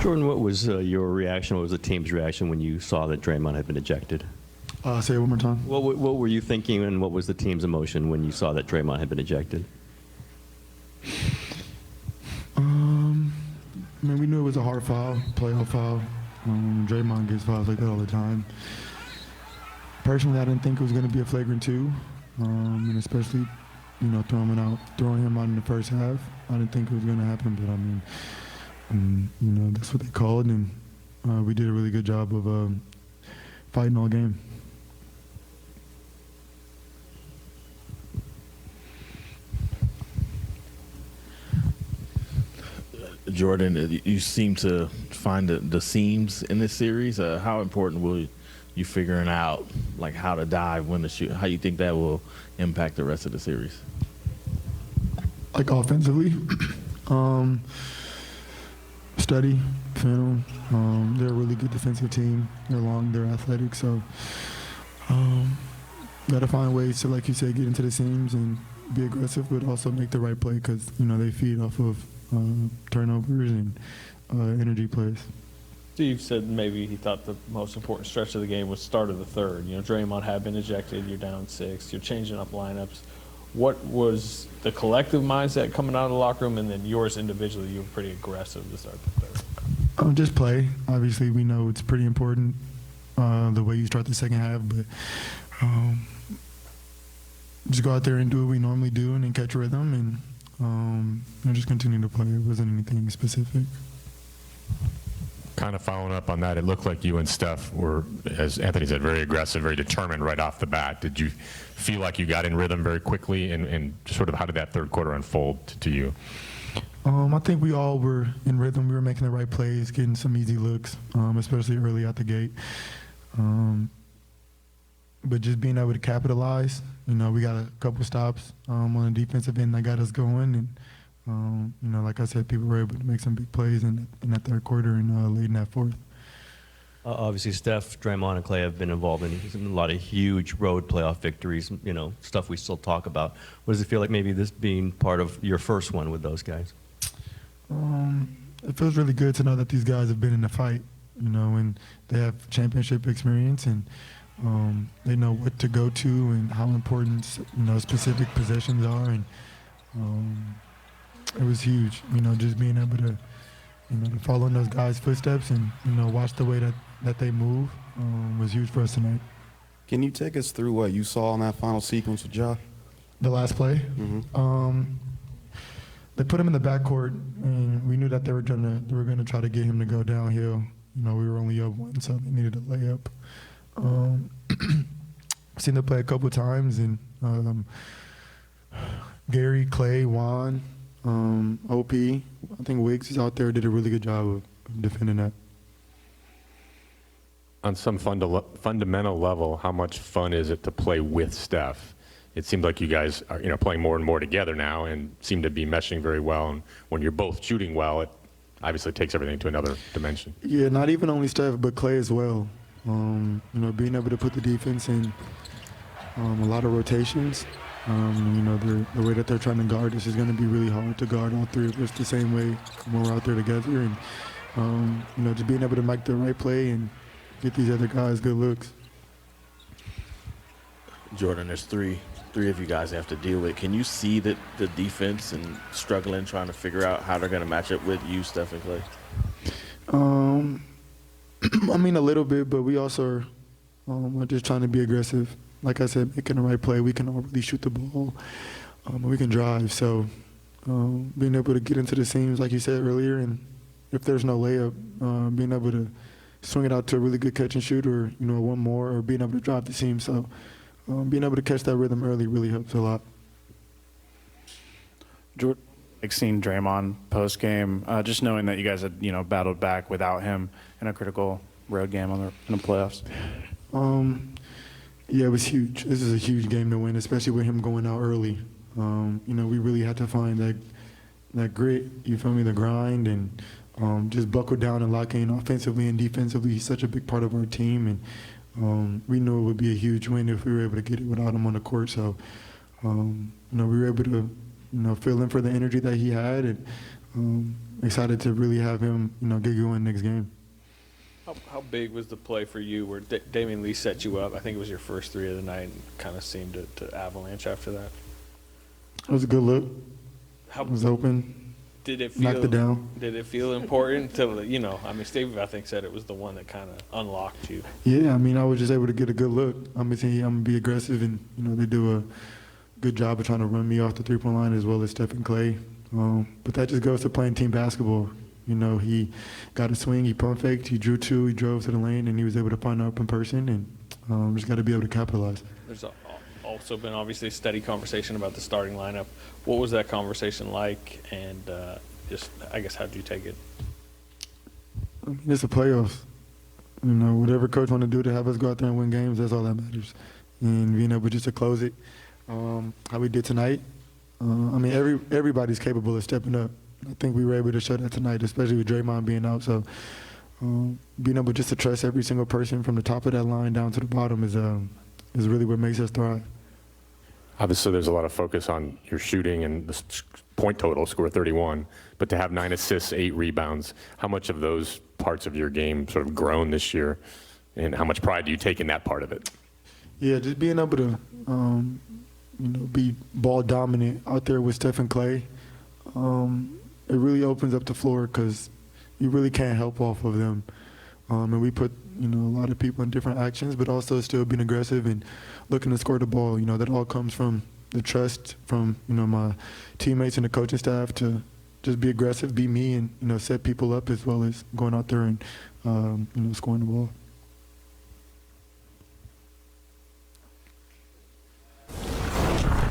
Jordan, what was your reaction? What was the team's reaction when you saw that Draymond had been ejected? Say it one more time. What were you thinking, and what was the team's emotion when you saw that Draymond had been ejected? I mean, we knew it was a hard foul, playoff foul. Draymond gets fouls like that all the time. Personally, I didn't think it was going to be a flagrant 2, and especially, throwing him out in the first half. I didn't think it was going to happen, but I mean, that's what they called, and we did a really good job of fighting all game. Jordan, you seem to find the seams in this series. How important will you figuring out like how to dive, when to shoot? How you think that will impact the rest of the series? Like offensively, study, film. They're a really good defensive team. They're long, they're athletic, so gotta find ways to, like you said, get into the seams and be aggressive, but also make the right play because they feed off of turnovers and energy plays. Steve said maybe he thought the most important stretch of the game was start of the third. Draymond had been ejected. You're down 6. You're changing up lineups. What was the collective mindset coming out of the locker room, and then yours individually? You were pretty aggressive to start the third. Just play. Obviously, we know it's pretty important the way you start the second half, but just go out there and do what we normally do and then catch rhythm and just continue to play. It wasn't anything specific. Kind of following up on that, it looked like you and Steph were, as Anthony said, very aggressive, very determined right off the bat. Did you feel like you got in rhythm very quickly, and sort of how did that third quarter unfold to you? I think we all were in rhythm. We were making the right plays, getting some easy looks, especially early out the gate. But just being able to capitalize, we got a couple stops on the defensive end that got us going, and like I said, people were able to make some big plays in that third quarter and late in that fourth. Obviously, Steph, Draymond, and Clay have been involved in a lot of huge road playoff victories, stuff we still talk about. What does it feel like maybe this being part of your first one with those guys? It feels really good to know that these guys have been in the fight, and they have championship experience, and they know what to go to and how important, specific possessions are, and it was huge, just being able to, to follow in those guys' footsteps and, watch the way that they move was huge for us tonight. Can you take us through what you saw in that final sequence with Ja? The last play? Mm-hmm. They put him in the backcourt, and we knew that they were gonna try to get him to go downhill. We were only up 1, so they needed a layup. Seen them play a couple of times, and Gary, Clay, Juan, OP, I think Wiggs is out there, did a really good job of defending that. On some fundamental level, how much fun is it to play with Steph? It seems like you guys are playing more and more together now and seem to be meshing very well. And when you're both shooting well, it obviously takes everything to another dimension. Yeah, not even only Steph, but Clay as well. Being able to put the defense in a lot of rotations. The way that they're trying to guard us is going to be really hard to guard all three of us the same way when we're out there together. And, just being able to make the right play and get these other guys good looks. Jordan, there's three of you guys have to deal with. Can you see that the defense and struggling, trying to figure out how they're going to match up with you, Steph and Clay? I mean, a little bit, but we also are just trying to be aggressive. Like I said, making the right play. We can all really shoot the ball. We can drive. So being able to get into the seams, like you said earlier, and if there's no layup, being able to swing it out to a really good catch and shoot, or one more, or being able to drive the seam. So being able to catch that rhythm early really helps a lot. Jordan, like seeing Draymond post game, just knowing that you guys had battled back without him in a critical road game in the playoffs. Yeah, it was huge. This is a huge game to win, especially with him going out early. We really had to find that grit, you feel me, the grind, and just buckle down and lock in offensively and defensively. He's such a big part of our team, and we knew it would be a huge win if we were able to get it without him on the court. So, we were able to, fill in for the energy that he had, and excited to really have him, get going next game. How big was the play for you where Damian Lee set you up? I think it was your first three of the night and kind of seemed to avalanche after that. It was a good look. How It was open. did it feel? Knocked it down. Did it feel important to, I mean, Steve, I think, said it was the one that kind of unlocked you. Yeah, I mean, I was just able to get a good look. I'm gonna be aggressive, and they do a good job of trying to run me off the three-point line as well as Steph and Clay. But that just goes to playing team basketball. He got a swing, he pump faked, he drew two, he drove to the lane, and he was able to find an open person, and just got to be able to capitalize. There's also been obviously a steady conversation about the starting lineup. What was that conversation like, and just, I guess, how did you take it? I mean, it's the playoffs. Whatever coach want to do to have us go out there and win games, that's all that matters. And being able just to close it, how we did tonight. I mean, everybody's capable of stepping up. I think we were able to show that tonight, especially with Draymond being out. So being able just to trust every single person from the top of that line down to the bottom is really what makes us thrive. Obviously, there's a lot of focus on your shooting and the point total, score 31, but to have 9 assists, 8 rebounds, how much of those parts of your game sort of grown this year, and how much pride do you take in that part of it? Yeah, just being able to, be ball dominant out there with Steph and Clay, it really opens up the floor because you really can't help off of them. And we put, a lot of people in different actions, but also still being aggressive and looking to score the ball. That all comes from the trust from, my teammates and the coaching staff to just be aggressive, be me, and, set people up as well as going out there and, scoring the ball.